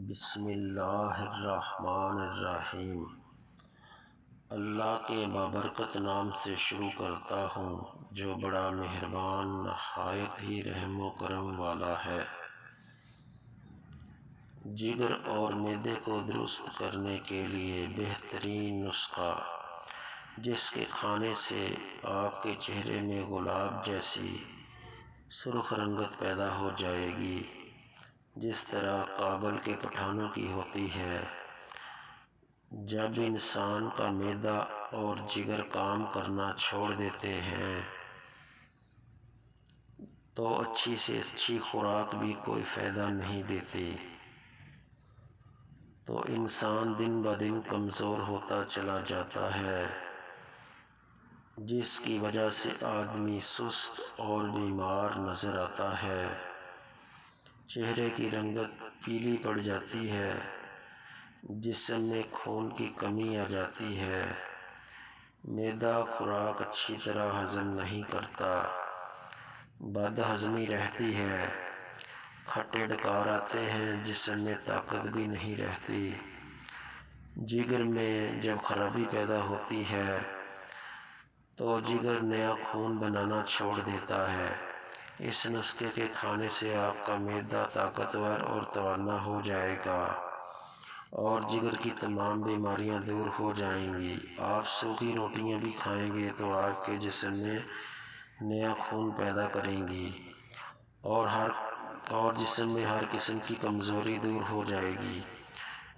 بسم اللہ الرحمن الرحیم۔ اللہ کے بابرکت نام سے شروع کرتا ہوں جو بڑا مہربان نہایت ہی رحم و کرم والا ہے۔ جگر اور معدے کو درست کرنے کے لیے بہترین نسخہ، جس کے کھانے سے آپ کے چہرے میں گلاب جیسی سرخ رنگت پیدا ہو جائے گی، جس طرح کابل کے پٹھانوں کی ہوتی ہے۔ جب انسان کا معدہ اور جگر کام کرنا چھوڑ دیتے ہیں تو اچھی سے اچھی خوراک بھی کوئی فائدہ نہیں دیتی، تو انسان دن بدن کمزور ہوتا چلا جاتا ہے، جس کی وجہ سے آدمی سست اور بیمار نظر آتا ہے۔ چہرے کی رنگت پیلی پڑ جاتی ہے، جسم میں خون کی کمی آ جاتی ہے، معدہ خوراک اچھی طرح ہضم نہیں کرتا، بد ہضمی رہتی ہے، کھٹے ڈکار آتے ہیں، جسم میں طاقت بھی نہیں رہتی۔ جگر میں جب خرابی پیدا ہوتی ہے تو جگر نیا خون بنانا چھوڑ دیتا ہے۔ اس نسخے کے کھانے سے آپ کا معدہ طاقتور اور توانا ہو جائے گا اور جگر کی تمام بیماریاں دور ہو جائیں گی۔ آپ سوکھی روٹیاں بھی کھائیں گے تو آپ کے جسم میں نیا خون پیدا کریں گی اور جسم میں ہر قسم کی کمزوری دور ہو جائے گی،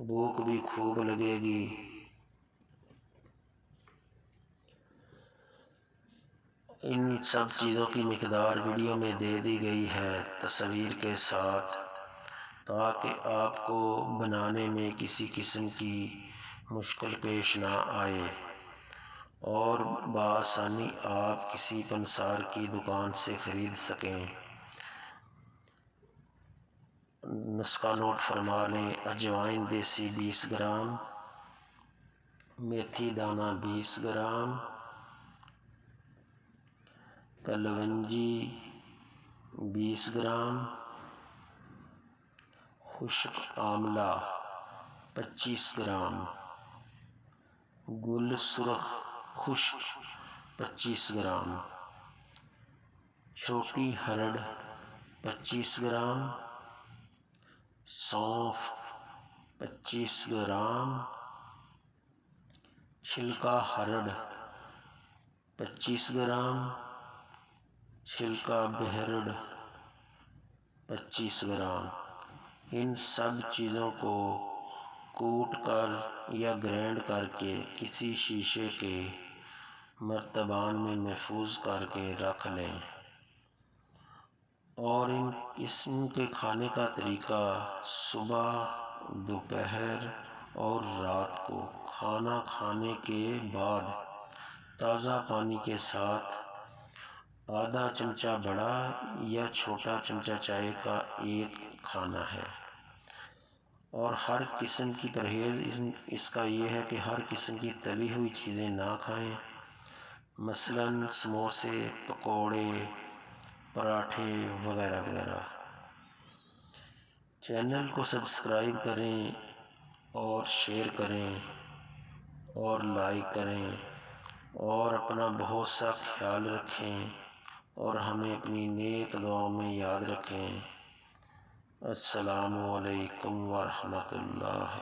بھوک بھی خوب لگے گی۔ ان سب چیزوں کی مقدار ویڈیو میں دے دی گئی ہے تصویر کے ساتھ، تاکہ آپ کو بنانے میں کسی قسم کی مشکل پیش نہ آئے اور بآسانی آپ کسی پنسار کی دکان سے خرید سکیں۔ نسخہ نوٹ فرما لیں۔ اجوائن دیسی 20 گرام، میتھی دانہ 20 گرام، کلونجی 20 گرام، خشک آملہ 25 گرام، گل سرخ خشک 25 گرام، چھوٹی ہرڑ 25 گرام، سونف 25 گرام، چھلکا ہرڑ 25 گرام، چھلکا بہرڑ 25 گرام۔ ان سب چیزوں کو کوٹ کر یا گرائنڈ کر کے کسی شیشے کے مرتبان میں محفوظ کر کے رکھ لیں۔ اور ان قسم کے کھانے کا طریقہ: صبح، دوپہر اور رات کو کھانا کھانے کے بعد تازہ پانی کے ساتھ آدھا چمچہ بڑا یا چھوٹا چمچہ چائے کا ایک کھانا ہے۔ اور ہر قسم کی پرہیز اس کا یہ ہے کہ ہر قسم کی تلی ہوئی چیزیں نہ کھائیں، مثلاً سموسے، پکوڑے، پراٹھے وغیرہ وغیرہ۔ چینل کو سبسکرائب کریں اور شیئر کریں اور لائک کریں اور اپنا بہت سا خیال رکھیں اور ہمیں اپنی نیک دعاؤں میں یاد رکھیں۔ السلام علیکم ورحمۃ اللہ۔